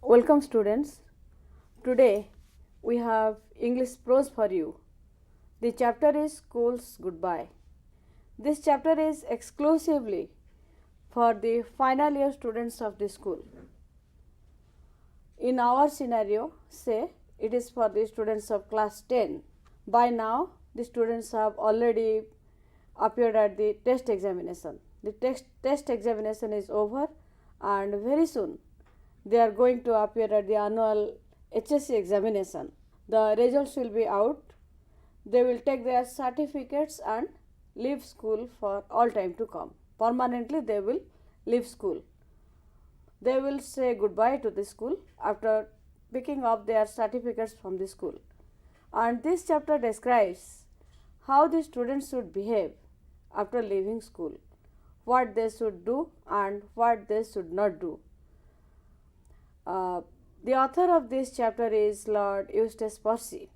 Welcome students. Today we have English prose for you. The chapter is School's Goodbye. This chapter is exclusively for the final year students of the school. In our scenario, say it is for the students of class 10. By now the students have already appeared at the test examination. The test examination is over and very soon they are going to appear at the annual HSC examination. The results will be out. They will take their certificates and leave school for all time to come. Permanently they will leave school. They will say goodbye to the school after picking up their certificates from the school. And this chapter describes how the students should behave after leaving school, what they should do and what they should not do. The author of this chapter is Lord Eustace Percy.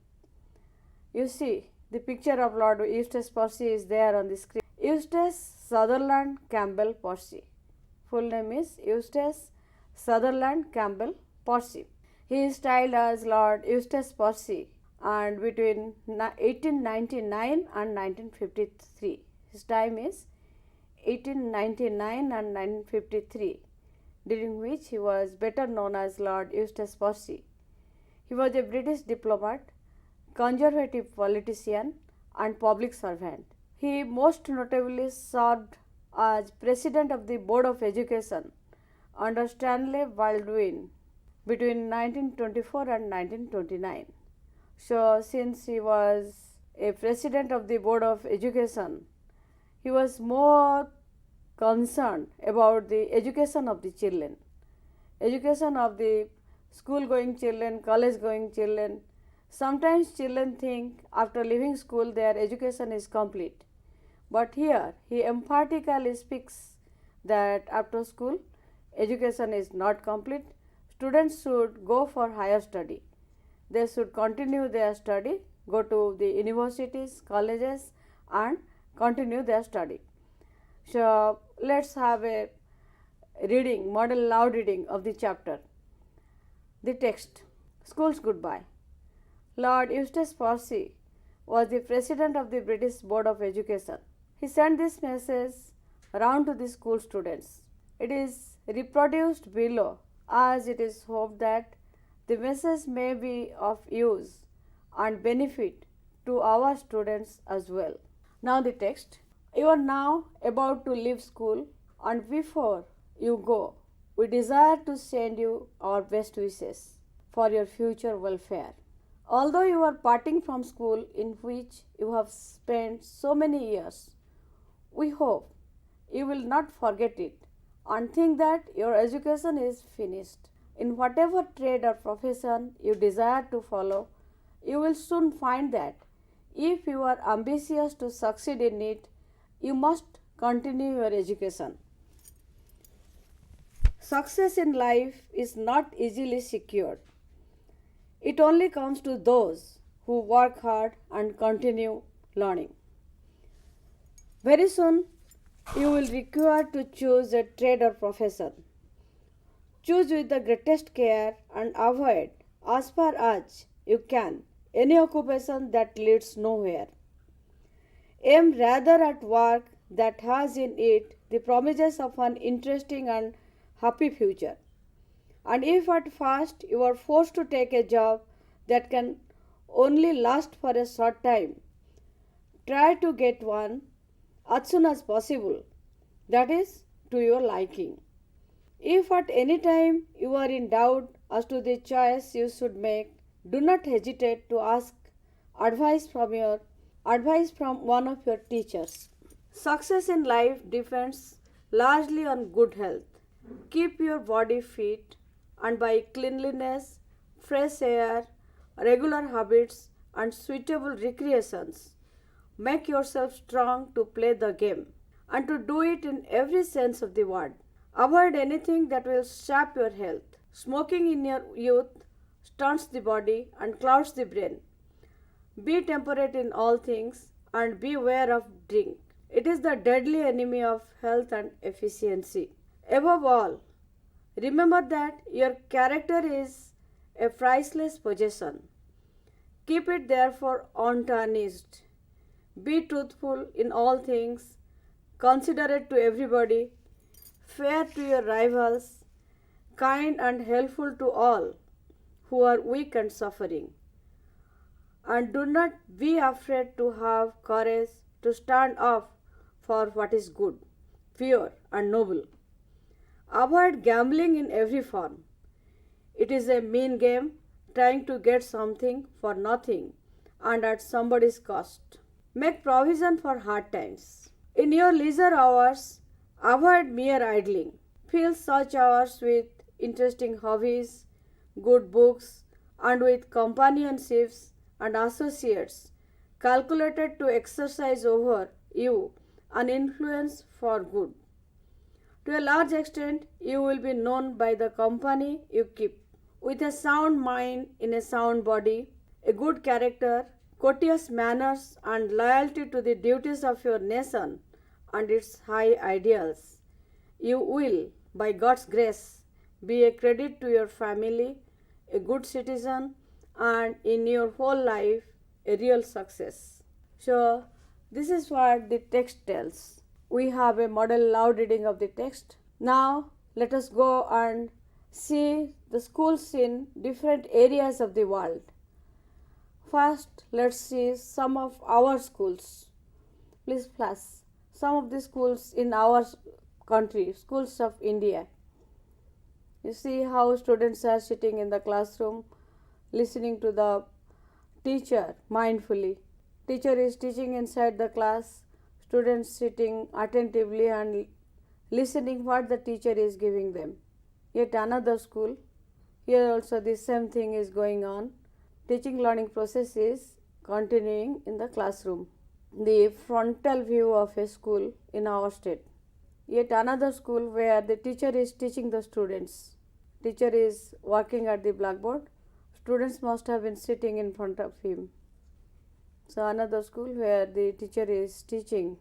You see, the picture of Lord Eustace Percy is there on the screen. Eustace Sutherland Campbell Percy. Full name is Eustace Sutherland Campbell Percy. He is styled as Lord Eustace Percy and between 1899 and 1953. His time is 1899 and 1953. During which he was better known as Lord Eustace Percy. He was a British diplomat, conservative politician and public servant. He most notably served as President of the Board of Education under Stanley Baldwin between 1924 and 1929. So, since he was a President of the Board of Education, he was more concerned about the education of the children, education of the school going children, college going children. Sometimes children think after leaving school their education is complete, but here he emphatically speaks that after school education is not complete. Students should go for higher study. They should continue their study, go to the universities, colleges and continue their study. So, let us have a reading, model loud reading of the chapter. The text, School's Goodbye. Lord Eustace Percy was the President of the British Board of Education. He sent this message around to the school students. It is reproduced below as it is hoped that the message may be of use and benefit to our students as well. Now the text. You are now about to leave school, and before you go, we desire to send you our best wishes for your future welfare. Although you are parting from school in which you have spent so many years, we hope you will not forget it and think that your education is finished. In whatever trade or profession you desire to follow, you will soon find that if you are ambitious to succeed in it, you must continue your education. Success in life is not easily secured. It only comes to those who work hard and continue learning. Very soon, you will require to choose a trade or profession. Choose with the greatest care and avoid, as far as you can, any occupation that leads nowhere. Aim rather at work that has in it the promises of an interesting and happy future. And if at first you are forced to take a job that can only last for a short time, try to get one as soon as possible, that is, to your liking. If at any time you are in doubt as to the choice you should make, do not hesitate to ask advice from one of your teachers. Success in life depends largely on good health. Keep your body fit, and by cleanliness, fresh air, regular habits and suitable recreations, make yourself strong to play the game and to do it in every sense of the word. Avoid anything that will sap your health. Smoking in your youth stunts the body and clouds the brain. Be temperate in all things and beware of drink. It is the deadly enemy of health and efficiency. Above all, Remember that your character is a priceless possession. Keep it therefore untarnished. Be truthful in all things, considerate to everybody, fair to your rivals, kind and helpful to all who are weak and suffering. And do not be afraid to have courage to stand up for what is good, pure, and noble. Avoid gambling in every form. It is a mean game trying to get something for nothing and at somebody's cost. Make provision for hard times. In your leisure hours, avoid mere idling. Fill such hours with interesting hobbies, good books, and with companionships and associates calculated to exercise over you an influence for good. To a large extent, you will be known by the company you keep. With a sound mind in a sound body, a good character, courteous manners, and loyalty to the duties of your nation and its high ideals, you will, by God's grace, be a credit to your family, a good citizen, and in your whole life, a real success. So, this is what the text tells. We have a model loud reading of the text. Now, let us go and see the schools in different areas of the world. First, let's see some of our schools. Please flash. Some of the schools in our country, schools of India. You see how students are sitting in the classroom listening to the teacher mindfully. Teacher is teaching inside the class, students sitting attentively and listening what the teacher is giving them. Yet another school, here also the same thing is going on. Teaching learning process is continuing in the classroom. The frontal view of a school in our state. Yet another school where the teacher is teaching the students. Teacher is working at the blackboard. Students must have been sitting in front of him. So another school where the teacher is teaching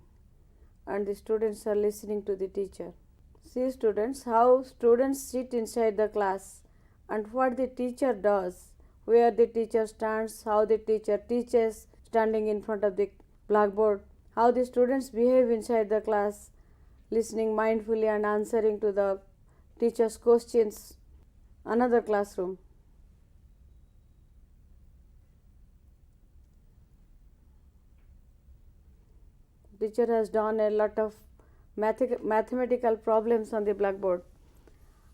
and the students are listening to the teacher. See students, how students sit inside the class and what the teacher does, where the teacher stands, how the teacher teaches standing in front of the blackboard, how the students behave inside the class, listening mindfully and answering to the teacher's questions. Another classroom. Teacher has done a lot of mathematical problems on the blackboard.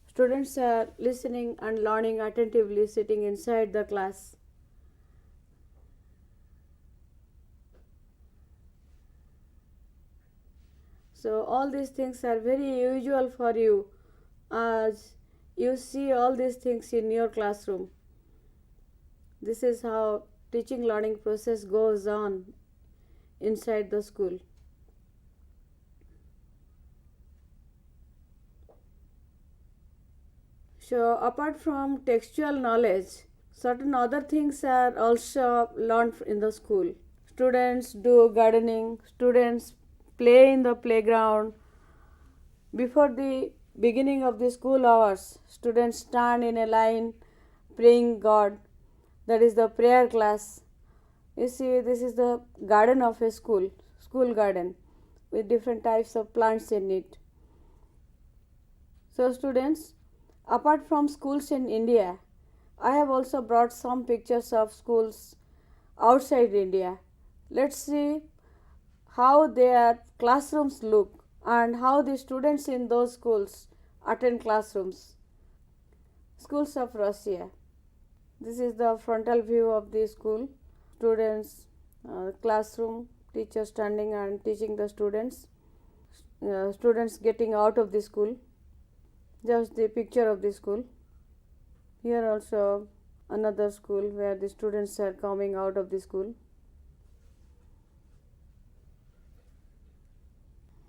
Students are listening and learning attentively sitting inside the class. So all these things are very usual for you as you see all these things in your classroom. This is how teaching learning process goes on inside the school. So apart from textual knowledge, certain other things are also learned in the school. Students do gardening, students play in the playground. Before the beginning of the school hours, students stand in a line praying God. That is the prayer class. You see, this is the garden of a school garden with different types of plants in it. So students, apart from schools in India, I have also brought some pictures of schools outside India. Let's see how their classrooms look and how the students in those schools attend classrooms. Schools of Russia. This is the frontal view of the school. Students, classroom, teacher standing and teaching the students. Students getting out of the school. Just the picture of the school. Here also another school where the students are coming out of the school.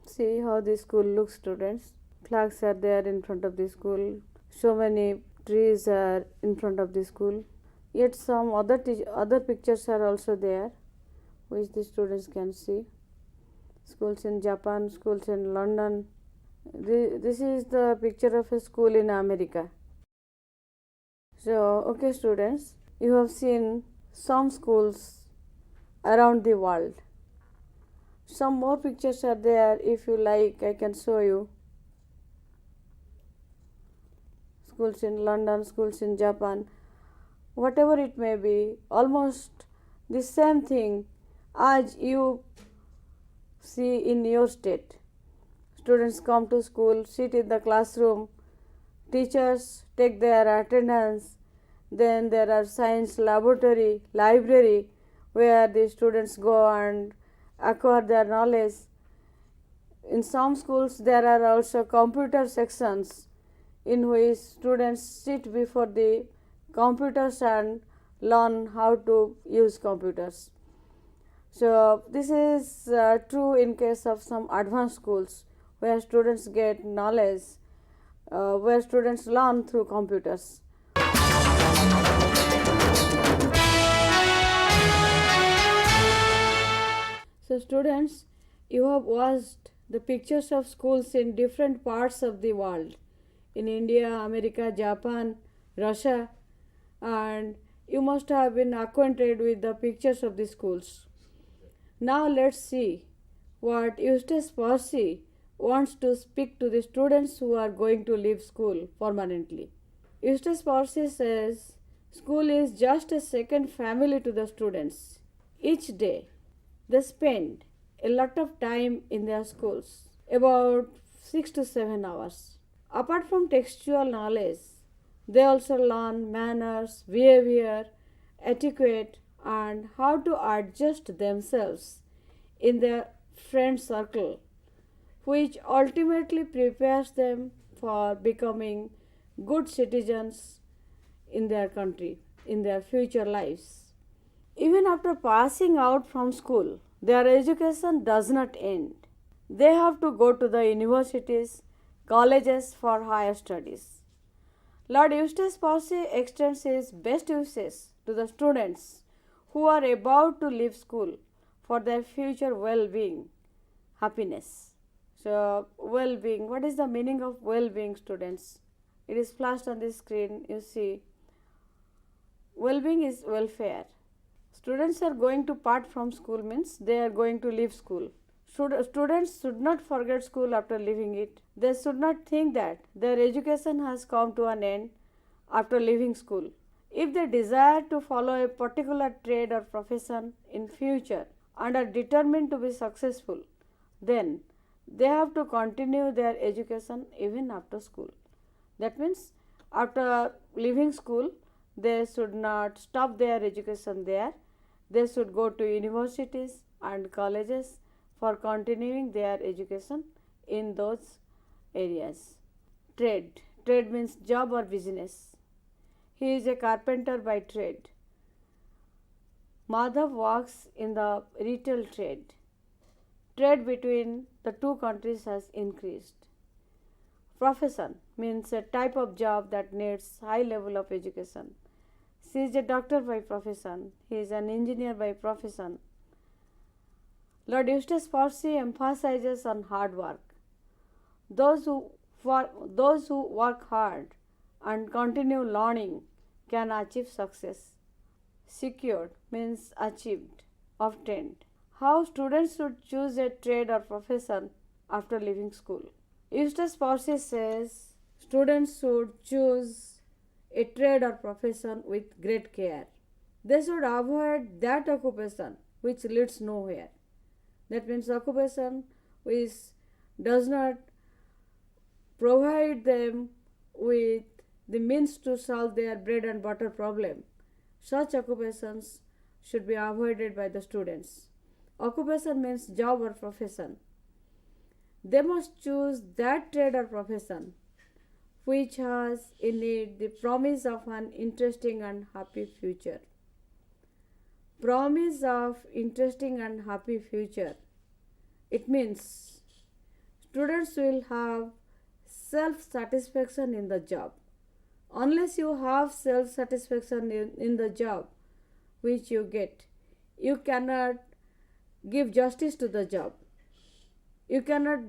See how the school looks, students. Flags are there in front of the school. So many trees are in front of the school. Yet some other pictures are also there, which the students can see. Schools in Japan, schools in London, This is the picture of a school in America. So, okay, students, you have seen some schools around the world. Some more pictures are there. If you like, I can show you. Schools in London, schools in Japan, whatever it may be, almost the same thing as you see in your state. Students come to school, sit in the classroom, teachers take their attendance, then there are science laboratory, library where the students go and acquire their knowledge. In some schools there are also computer sections in which students sit before the computers and learn how to use computers. So this is true in case of some advanced schools where students get knowledge, where students learn through computers. So students, you have watched the pictures of schools in different parts of the world, in India, America, Japan, Russia, and you must have been acquainted with the pictures of the schools. Now let's see what Eustace Percy wants to speak to the students who are going to leave school permanently. Eustace Percy says school is just a second family to the students. Each day they spend a lot of time in their schools, about 6 to 7 hours. Apart from textual knowledge, they also learn manners, behavior, etiquette, and how to adjust themselves in their friend circle, which ultimately prepares them for becoming good citizens in their country, in their future lives. Even after passing out from school, their education does not end. They have to go to the universities, colleges for higher studies. Lord Eustace Percy extends his best wishes to the students who are about to leave school for their future well-being, happiness. So, well-being, what is the meaning of well-being, students? It is flashed on the screen. You see, well-being is welfare. Students are going to part from school means they are going to leave school. Students should not forget school after leaving it. They should not think that their education has come to an end after leaving school. If they desire to follow a particular trade or profession in future and are determined to be successful, then they have to continue their education even after school. That means after leaving school, they should not stop their education there. They should go to universities and colleges for continuing their education in those areas. Trade. Trade means job or business. He is a carpenter by trade. Madhav works in the retail trade. Trade between the two countries has increased. Profession means a type of job that needs high level of education. She is a doctor by profession. He is an engineer by profession. Lord Eustace Percy emphasizes on hard work. Those who work hard and continue learning can achieve success. Secured means achieved, obtained. How students should choose a trade or profession after leaving school. Eustace Percy says students should choose a trade or profession with great care. They should avoid that occupation which leads nowhere. That means occupation which does not provide them with the means to solve their bread and butter problem. Such occupations should be avoided by the students. Occupation means job or profession. They must choose that trade or profession which has in it the promise of an interesting and happy future. Promise of interesting and happy future. It means students will have self-satisfaction in the job. Unless you have self-satisfaction in the job which you get, you cannot give justice to the job. You cannot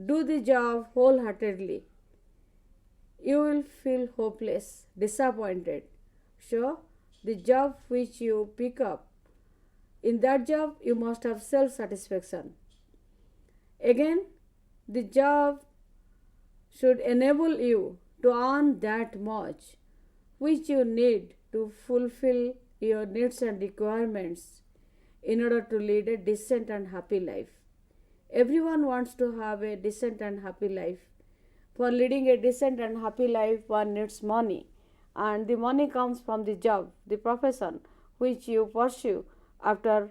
do the job wholeheartedly, you will feel hopeless, disappointed. So, the job which you pick up, in that job you must have self satisfaction. Again, the job should enable you to earn that much which you need to fulfill your needs and requirements in order to lead a decent and happy life. Everyone wants to have a decent and happy life. For leading a decent and happy life, one needs money, and the money comes from the job, the profession which you pursue after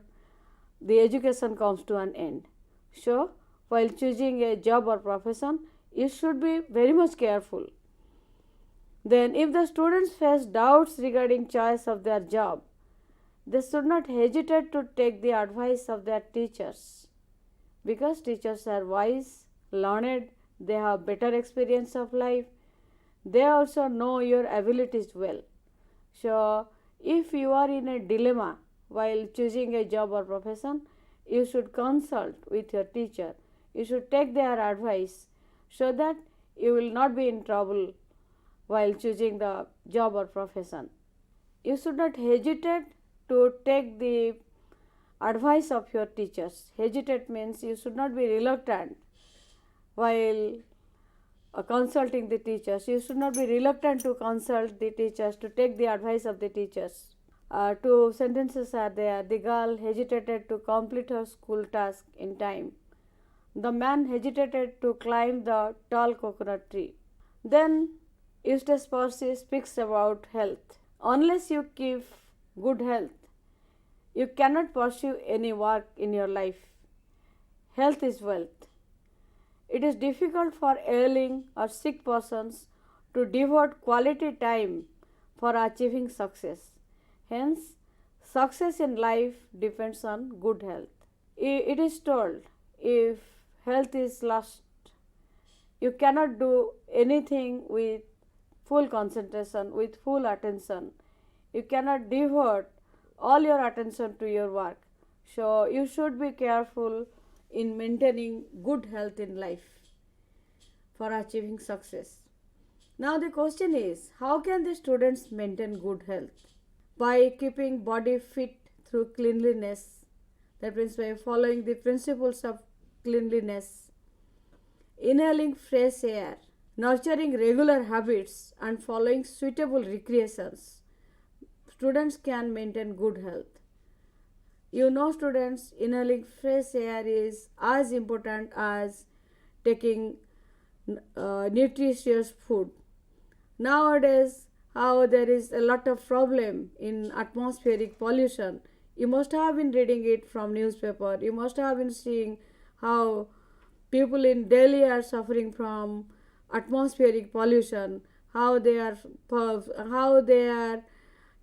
the education comes to an end. So, while choosing a job or profession, you should be very much careful. Then, if the students face doubts regarding choice of their job, they should not hesitate to take the advice of their teachers, because teachers are wise, learned, they have better experience of life, they also know your abilities well. So, if you are in a dilemma while choosing a job or profession, you should consult with your teacher, you should take their advice so that you will not be in trouble while choosing the job or profession. You should not hesitate to take the advice of your teachers. Hesitate means you should not be reluctant while consulting the teachers. You should not be reluctant to consult the teachers, to take the advice of the teachers. Two sentences are there. The girl hesitated to complete her school task in time. The man hesitated to climb the tall coconut tree. Then Eustace Percy speaks about health. Unless you keep good health, you cannot pursue any work in your life. Health is wealth. It is difficult for ailing or sick persons to devote quality time for achieving success. Hence, success in life depends on good health. It is told, if health is lost, you cannot do anything with full concentration, with full attention. You cannot devote all your attention to your work. So, you should be careful in maintaining good health in life for achieving success. Now, the question is, how can the students maintain good health? By keeping body fit through cleanliness, that means by following the principles of cleanliness, inhaling fresh air, nurturing regular habits, and following suitable recreations, students can maintain good health. You know, students, inhaling fresh air is as important as taking nutritious food. Nowadays, how there is a lot of problem in atmospheric pollution. You must have been reading it from newspaper. You must have been seeing how people in Delhi are suffering from atmospheric pollution, how they are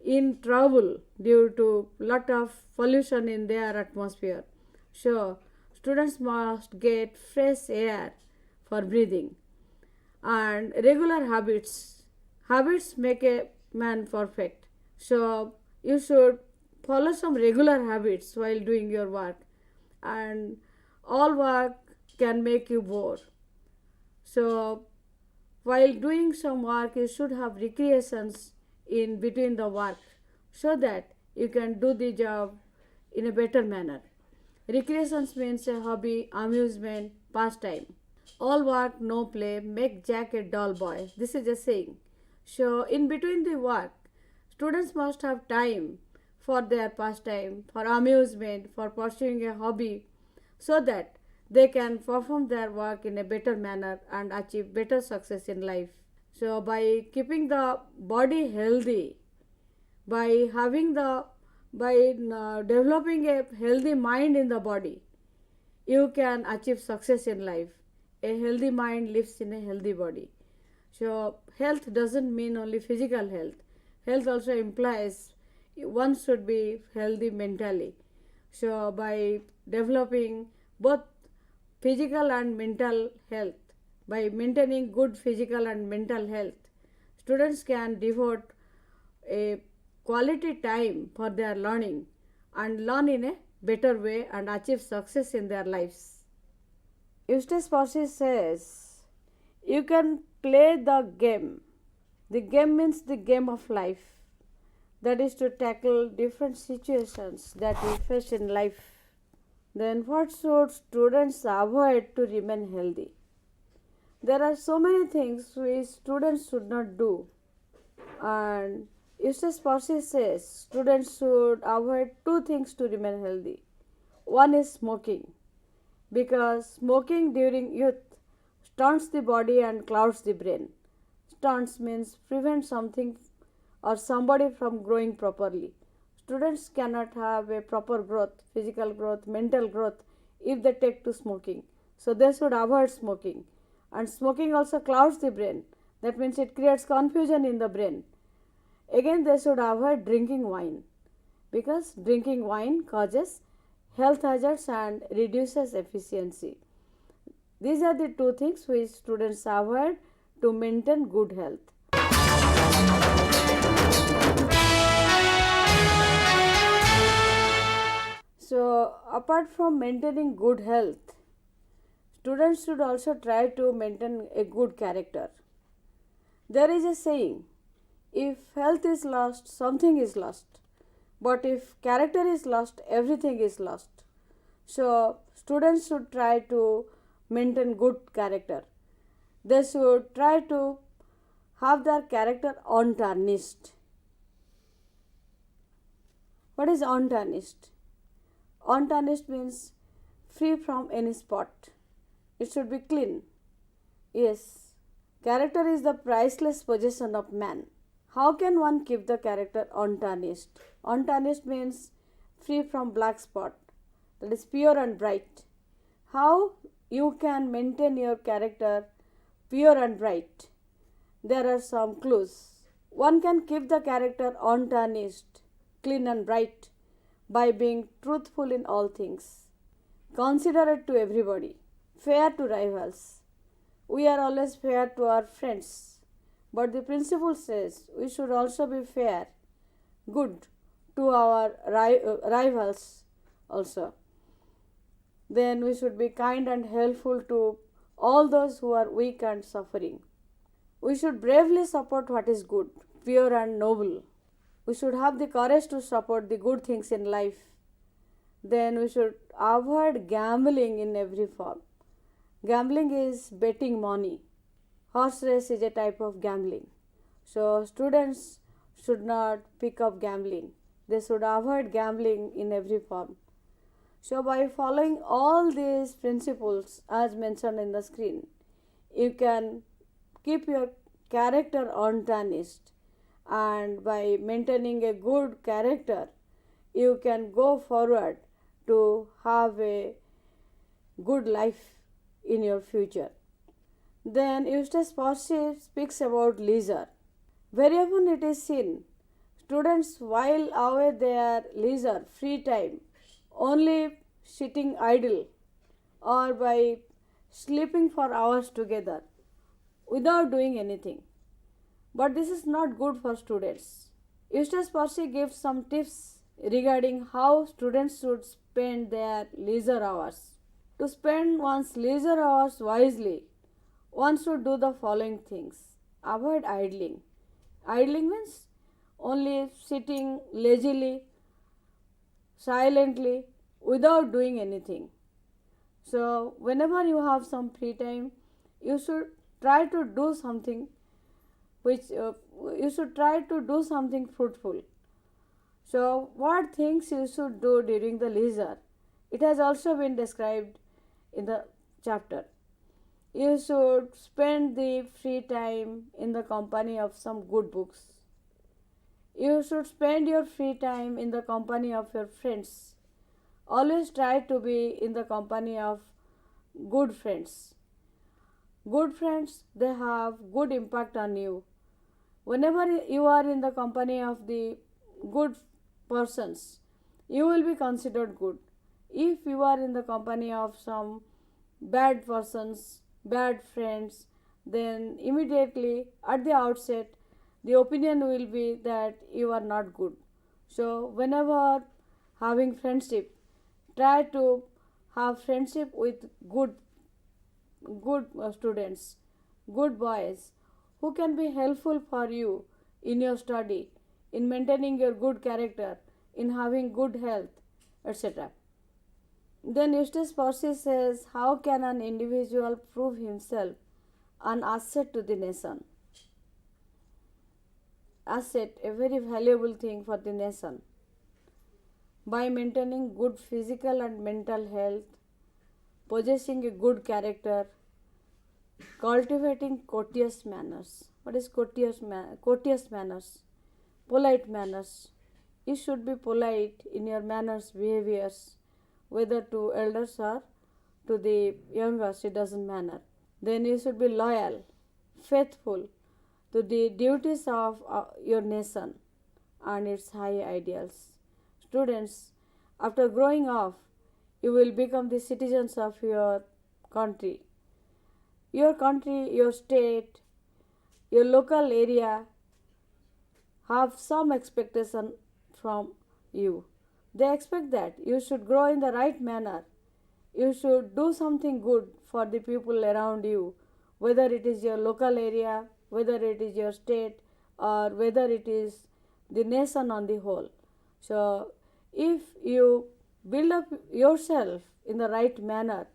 in trouble due to lot of pollution in their atmosphere. So, students must get fresh air for breathing, and regular habits make a man perfect. So, you should follow some regular habits while doing your work, and all work can make you bored. So, while doing some work, you should have recreations in between the work so that you can do the job in a better manner. Recreations means a hobby, amusement, pastime. All work, no play, make Jack a dull boy. This is a saying. So, in between the work, students must have time for their pastime, for amusement, for pursuing a hobby, so that they can perform their work in a better manner and achieve better success in life. So, by keeping the body healthy, by developing a healthy mind in the body, you can achieve success in life. A healthy mind lives in a healthy body. So, health doesn't mean only physical health. Health also implies one should be healthy mentally. So, by developing both physical and mental health, by maintaining good physical and mental health, students can devote a quality time for their learning and learn in a better way and achieve success in their lives. Eustace Percy says, you can play the game. The game means the game of life. That is to tackle different situations that we face in life. Then what should students avoid to remain healthy? There are so many things which students should not do. And Eustace Percy says students should avoid two things to remain healthy. One is smoking, because smoking during youth stunts the body and clouds the brain. Stunts means prevent something or somebody from growing properly. Students cannot have a proper growth, physical growth, mental growth if they take to smoking. So they should avoid smoking. And smoking also clouds the brain. That means it creates confusion in the brain. Again, they should avoid drinking wine, because drinking wine causes health hazards and reduces efficiency. These are the two things which students avoid to maintain good health. So, apart from maintaining good health, students should also try to maintain a good character. There is a saying, if health is lost, something is lost. But if character is lost, everything is lost. So, students should try to maintain good character. They should try to have their character untarnished. What is untarnished? Untarnished means free from any spot. It should be clean. Yes, character is the priceless possession of man. How can one keep the character untarnished? Untarnished means free from black spot, that is pure and bright. How you can maintain your character pure and bright? There are some clues. One can keep the character untarnished, clean and bright by being truthful in all things, considerate to everybody, fair to rivals. We are always fair to our friends, but the principle says we should also be fair, good to our rivals also. Then we should be kind and helpful to all those who are weak and suffering. We should bravely support what is good, pure and noble. We should have the courage to support the good things in life. Then we should avoid gambling in every form. Gambling is betting money. Horse race is a type of gambling. So students should not pick up gambling. They should avoid gambling in every form. So by following all these principles as mentioned in the screen, you can keep your character untarnished, and by maintaining a good character, you can go forward to have a good life in your future. Then Eustace Percy speaks about leisure. Very often it is seen students while away their leisure, free time, only sitting idle or by sleeping for hours together without doing anything. But this is not good for students. Eustace Percy gives some tips regarding how students should spend their leisure hours. To spend one's leisure hours wisely, one should do the following things. Avoid idling. Idling means only sitting lazily, silently, without doing anything. So, whenever you have some free time, you should try to do something fruitful. So, what things you should do during the leisure? It has also been described in the chapter. You should spend the free time in the company of some good books. You should spend your free time in the company of your friends. Always try to be in the company of good friends. Good friends, they have good impact on you. Whenever you are in the company of the good persons, you will be considered good. If you are in the company of some bad persons, bad friends, then immediately at the outset the opinion will be that you are not good. So whenever having friendship, try to have friendship with good good students, good boys who can be helpful for you in your study, in maintaining your good character, in having good health, etc. Then Eustace Percy says, how can an individual prove himself an asset to the nation? Asset, a very valuable thing for the nation. By maintaining good physical and mental health, possessing a good character, cultivating courteous manners. What is courteous manners? Polite manners. You should be polite in your manners, behaviors, whether to elders or to the youngest, it doesn't matter. Then you should be loyal, faithful to the duties of your nation and its high ideals. Students, after growing up, you will become the citizens of your country. Your state, your local area have some expectation from you. They expect that you should grow in the right manner. You should do something good for the people around you, whether it is your local area, whether it is your state, or whether it is the nation on the whole. So, if you build up yourself in the right manner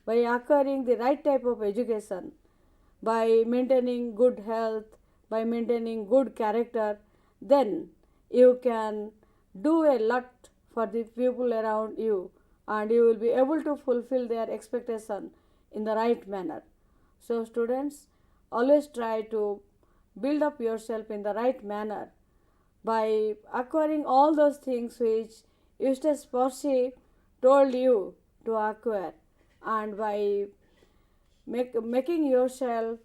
by acquiring the right type of education, by maintaining good health, by maintaining good character, then you can do a lot for the people around you and you will be able to fulfill their expectation in the right manner. So, students, always try to build up yourself in the right manner by acquiring all those things which Eustace Percy told you to acquire, and by making yourself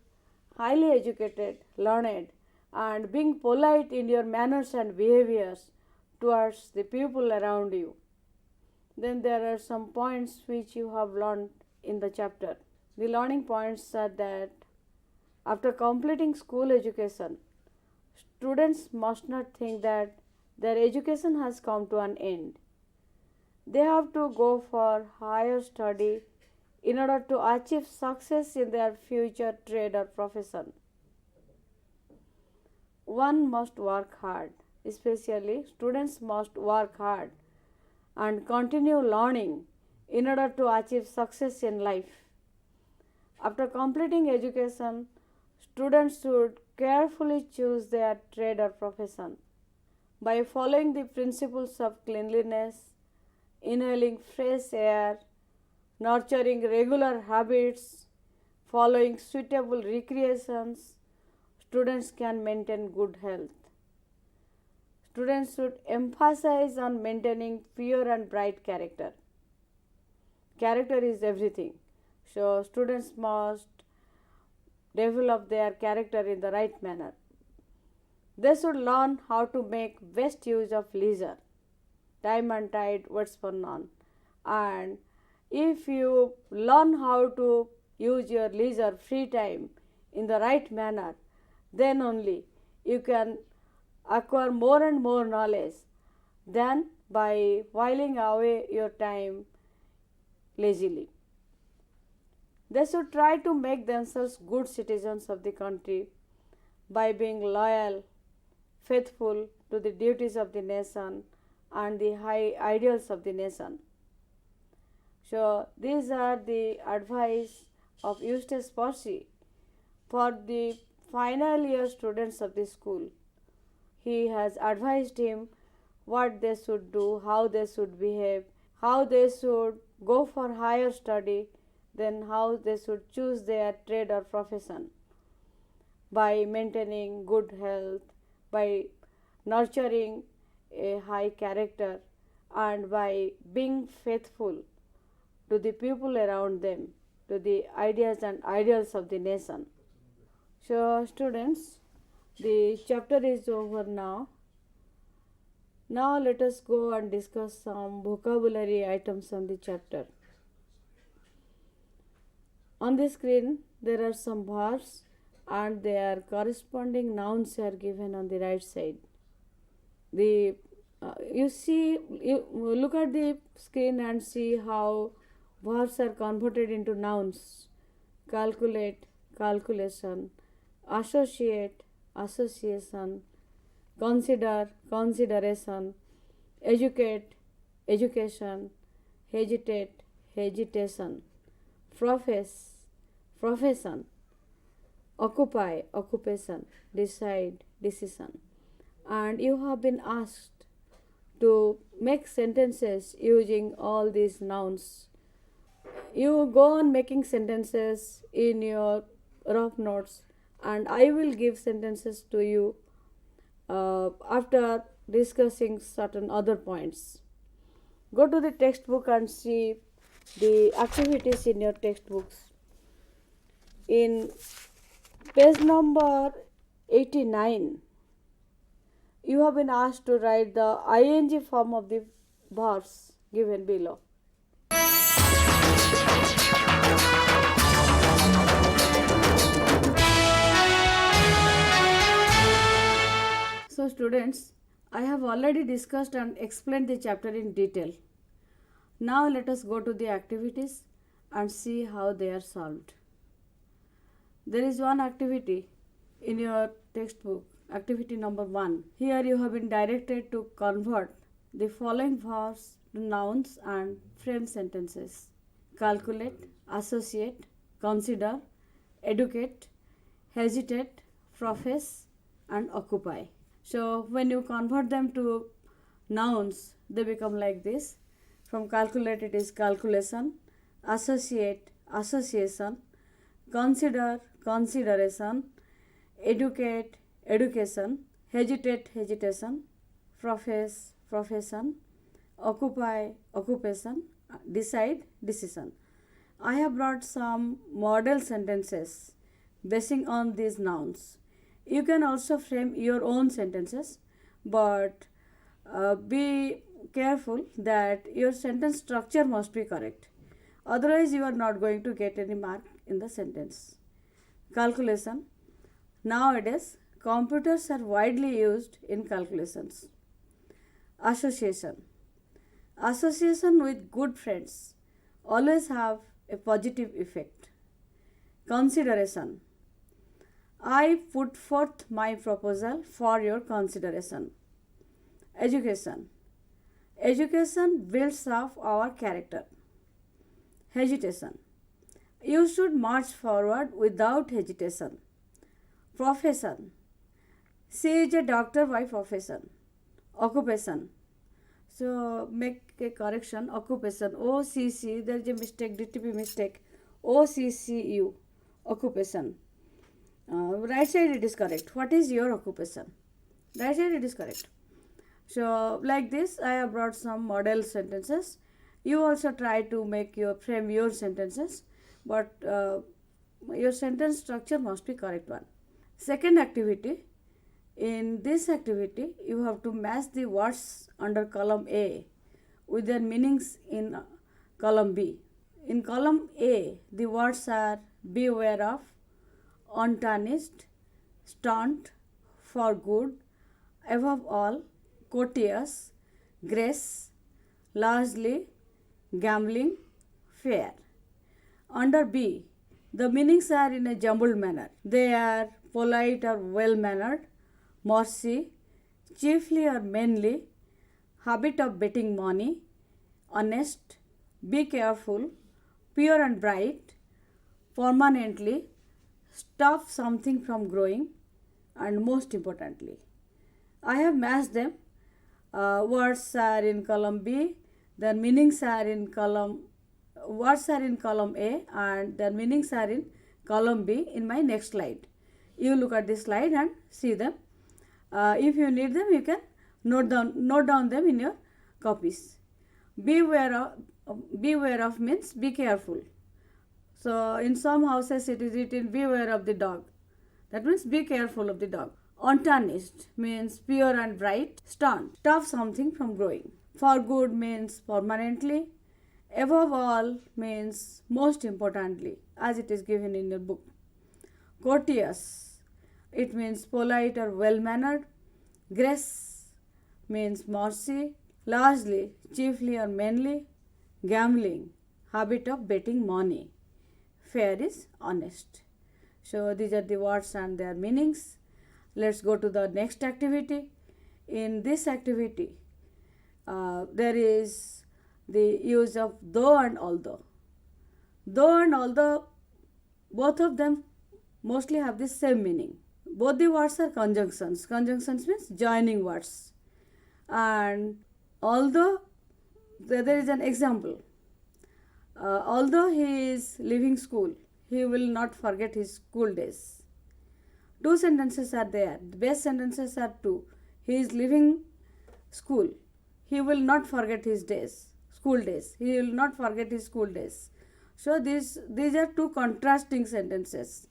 highly educated, learned, and being polite in your manners and behaviors towards the people around you. Then there are some points which you have learned in the chapter. The learning points are that after completing school education, students must not think that their education has come to an end. They have to go for higher study in order to achieve success in their future trade or profession. One must work hard, especially students must work hard and continue learning in order to achieve success in life. After completing education, students should carefully choose their trade or profession. By following the principles of cleanliness, inhaling fresh air, nurturing regular habits, following suitable recreations, students can maintain good health. Students should emphasize on maintaining pure and bright character. Character is everything. So, students must develop their character in the right manner. They should learn how to make best use of leisure. Time and tide waits for none. And if you learn how to use your leisure, free time in the right manner, then only you can acquire more and more knowledge than by whiling away your time lazily. They should try to make themselves good citizens of the country by being loyal, faithful to the duties of the nation and the high ideals of the nation. So, these are the advice of Eustace Percy for the final year students of the school. He has advised him what they should do, how they should behave, how they should go for higher study, then how they should choose their trade or profession by maintaining good health, by nurturing a high character, and by being faithful to the people around them, to the ideas and ideals of the nation. So, students, the chapter is over now. Now, let us go and discuss some vocabulary items on the chapter. On the screen, there are some verbs and their corresponding nouns are given on the right side. You look at the screen and see how verbs are converted into nouns calculate, calculation, associate, association, consider, consideration, educate, education, hesitate, hesitation, profess, profession, occupy, occupation, decide, decision. And you have been asked to make sentences using all these nouns. You go on making sentences in your rough notes, and I will give sentences to you after discussing certain other points. Go to the textbook and see the activities in your textbooks. In page number 89, you have been asked to write the ing form of the verbs given below. So students, I have already discussed and explained the chapter in detail. Now let us go to the activities and see how they are solved. There is one activity in your textbook, activity number 1. Here you have been directed to convert the following verbs to nouns and frame sentences: calculate, associate, consider, educate, hesitate, profess, and occupy. So when you convert them to nouns, they become like this. From calculate, it is calculation, associate, association, consider, consideration, educate, education, hesitate, hesitation, profess, profession, occupy, occupation, decide, decision. I have brought some model sentences basing on these nouns. You can also frame your own sentences, but be careful that your sentence structure must be correct. Otherwise, you are not going to get any mark in the sentence. Calculation. Nowadays, computers are widely used in calculations. Association. Association with good friends always have a positive effect. Consideration. I put forth my proposal for your consideration. Education. Education builds up our character. Hesitation. You should march forward without hesitation. Profession. She is a doctor by profession. Occupation. So make a correction. Occupation. OCC. There is a mistake. DTP mistake. OCCU. Occupation. Right side it is correct. What is your occupation? Right side it is correct. So like this, I have brought some model sentences. You also try to make your frame your sentences, but your sentence structure must be correct one. Second activity. In this activity, you have to match the words under column A with their meanings in column B. In column A, the words are beware of, untarnished, stunt, for good, above all, courteous, grace, largely, gambling, fair. Under B, the meanings are in a jumbled manner. They are polite or well-mannered, mercy, chiefly or mainly, habit of betting money, honest, be careful, pure and bright, permanently, stop something from growing, and most importantly. I have matched them. Words are in column B, their meanings are in column, words are in column A, and their meanings are in column B in my next slide. You look at this slide and see them. If you need them, you can note down them in your copies. Beware of means be careful. So in some houses it is written beware of the dog. That means be careful of the dog. Untarnished means pure and bright. Stunt, stop something from growing. For good means permanently. Above all means most importantly, as it is given in your book. Courteous, it means polite or well-mannered. Grace means mercy. Largely, chiefly or mainly. Gambling, habit of betting money. fair is honest. So these are the words and their meanings. Let's go to the next activity. In this activity, there is the use of though and although. Though and although, both of them mostly have the same meaning. Both the words are conjunctions. Conjunctions means joining words. And although, there is an example. Although he is leaving school, he will not forget his school days. Two sentences are there. The best sentences are two. He is leaving school. He will not forget his days, school days. He will not forget his school days. So these are two contrasting sentences.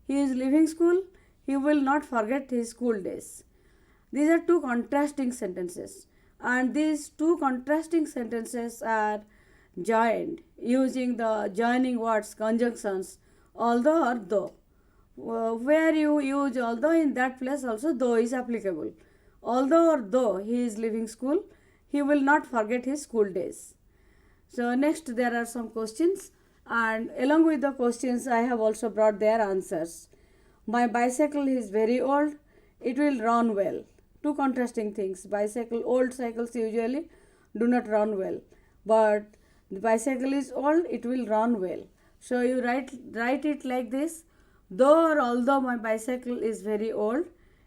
He is leaving school. He will not forget his school days. These are two contrasting sentences. And these two contrasting sentences are joined using the joining words, conjunctions, although or though. Where you use although, in that place also though is applicable. Although or though he is leaving school, he will not forget his school days. So next there are some questions, and along with the questions I have also brought their answers. My bicycle is very old, it will run well. Two contrasting things. Bicycle, old cycles usually do not run well, but the bicycle is old, it will run well. So you write it like this: though or although my bicycle is very old,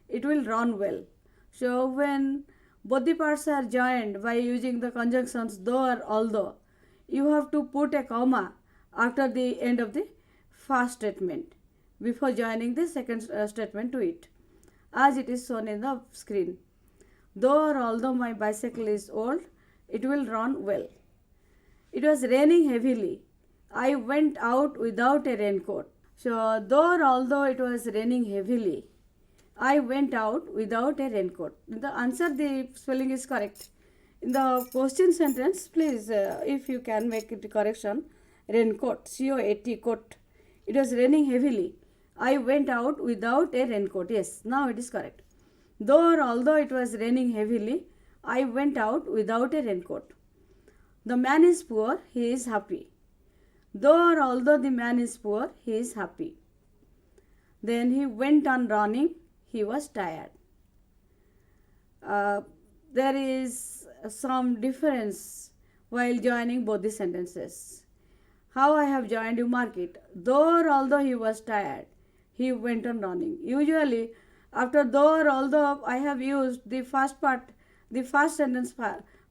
it will run well. So when both the parts are joined by using the conjunctions though or although, you have to put a comma after the end of the first statement before joining the second statement to it, as it is shown in the screen. Though or although my bicycle is old, it will run well. It was raining heavily. I went out without a raincoat. So though or although it was raining heavily, I went out without a raincoat. In the answer, the spelling is correct. In the question sentence, please, if you can make it correction, raincoat, C-O-A-T, coat. It was raining heavily. I went out without a raincoat. Yes, now it is correct. Though or although it was raining heavily, I went out without a raincoat. The man is poor, he is happy. Though or although the man is poor, he is happy. Then he went on running, he was tired. There is some difference while joining both the sentences. How I have joined, you mark it. Though or although he was tired, he went on running. Usually, after though or although, I have used the first part, the first sentence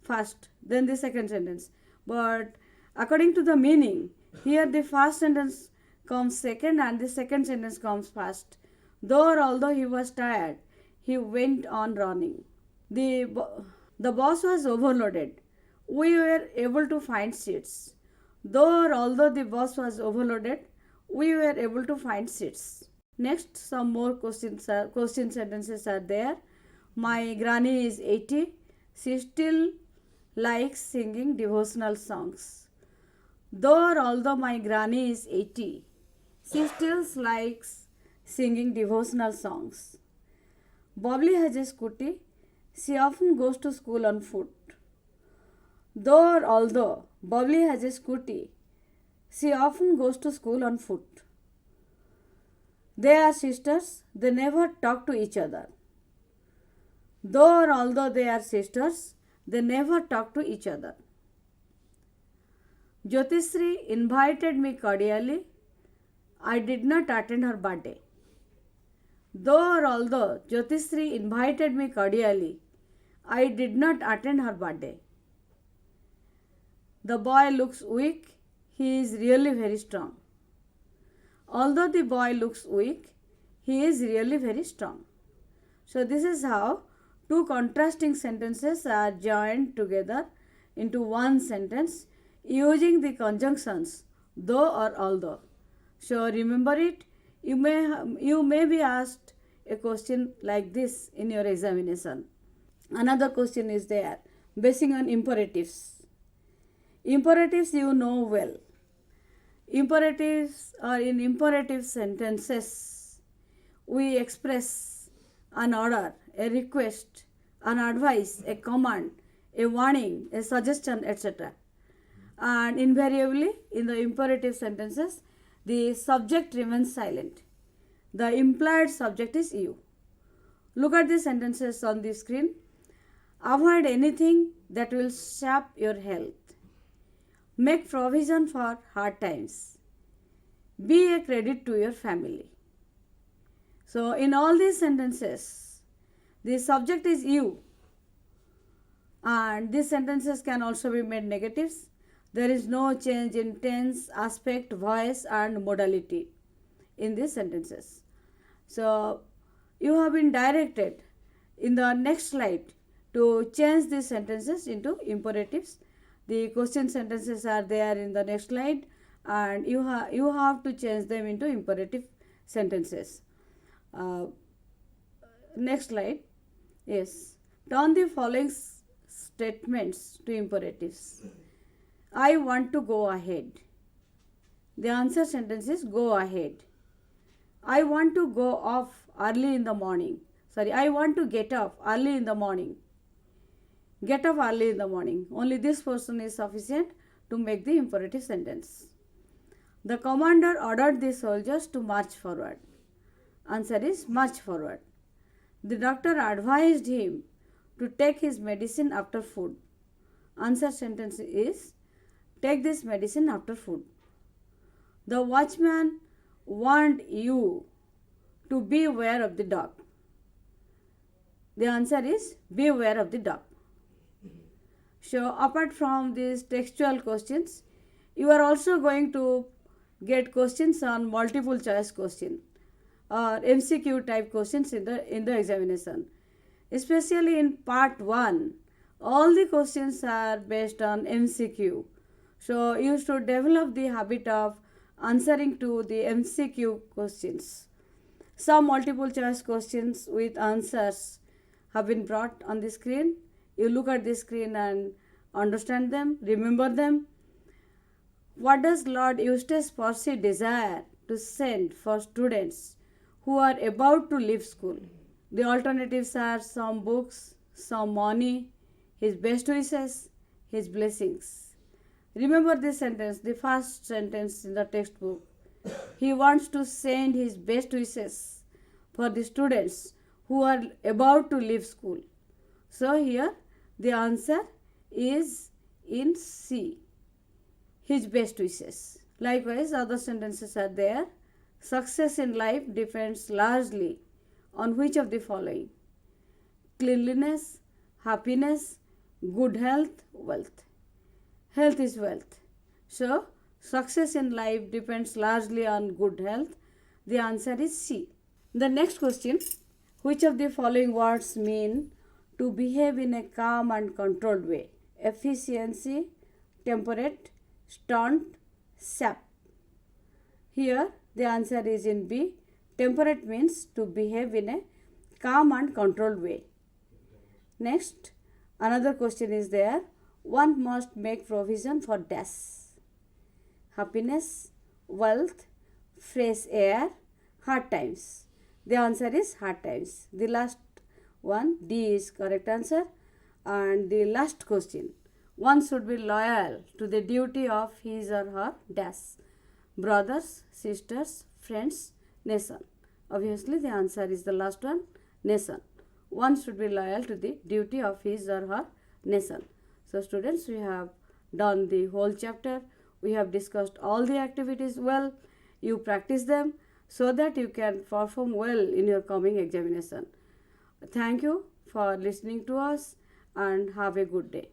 first, then the second sentence. But according to the meaning, here the first sentence comes second and the second sentence comes first. Though or although he was tired, he went on running. The bus was overloaded. We were able to find seats. Though or although the bus was overloaded, we were able to find seats. Next, some more question sentences are there. My granny is 80. She still likes singing devotional songs. Though or although my granny is 80, she still likes singing devotional songs. Bubbly has a scooty. She often goes to school on foot. Though or although Bubbly has a scooty, she often goes to school on foot. They are sisters, they never talk to each other. Though or although they are sisters, they never talk to each other. Jyotishree invited me cordially. I did not attend her birthday. Though or although Jyotishree invited me cordially, I did not attend her birthday. The boy looks weak, he is really very strong. Although the boy looks weak, he is really very strong. So this is how two contrasting sentences are joined together into one sentence using the conjunctions though or although. So remember it. You may be asked a question like this in your examination. Another question is there, basing on imperatives. Imperatives you know well. Imperatives or in imperative sentences, we express an order, a request, an advice, a command, a warning, a suggestion, etc. And invariably in the imperative sentences, the subject remains silent. The implied subject is you. Look at the sentences on the screen. Avoid anything that will sap your health. Make provision for hard times. Be a credit to your family. So in all these sentences, the subject is you, and these sentences can also be made negatives. There is no change in tense, aspect, voice and modality in these sentences. So you have been directed in the next slide to change these sentences into imperatives. The question sentences are there in the next slide, and you have to change them into imperative sentences. Next slide. Yes. Turn the following statements to imperatives. I want to go ahead. The answer sentence is go ahead. I want to go off early in the morning. I want to get up early in the morning. Get up early in the morning. Only this person is sufficient to make the imperative sentence. The commander ordered the soldiers to march forward. Answer is march forward. The doctor advised him to take his medicine after food. Answer sentence is take this medicine after food. The watchman warned you to beware of the dog. The answer is beware of the dog. So apart from these textual questions, you are also going to get questions on multiple choice question or MCQ type questions in the examination. Especially in part 1, all the questions are based on MCQ. So you should develop the habit of answering to the MCQ questions. Some multiple choice questions with answers have been brought on the screen. You look at the screen and understand them, remember them. What does Lord Eustace Percy desire to send for students who are about to leave school? The alternatives are some books, some money, his best wishes, his blessings. Remember this sentence, the first sentence in the textbook. He wants to send his best wishes for the students who are about to leave school. So here the answer is in C, his best wishes. Likewise, other sentences are there. Success in life depends largely on which of the following? Cleanliness, happiness, good health, wealth. Health is wealth. So, success in life depends largely on good health. The answer is C. The next question, which of the following words mean to behave in a calm and controlled way? Efficiency, temperate, stunt, sap. Here the answer is in B. Temperate means to behave in a calm and controlled way. Next, another question is there. One must make provision for dash. Happiness, wealth, fresh air, hard times. The answer is hard times. The last one, D, is correct answer. And the last question. One should be loyal to the duty of his or her dash. Brothers, sisters, friends, nation. Obviously, the answer is the last one, nation. One should be loyal to the duty of his or her nation. So, students, we have done the whole chapter. We have discussed all the activities well. You practice them so that you can perform well in your coming examination. Thank you for listening to us and have a good day.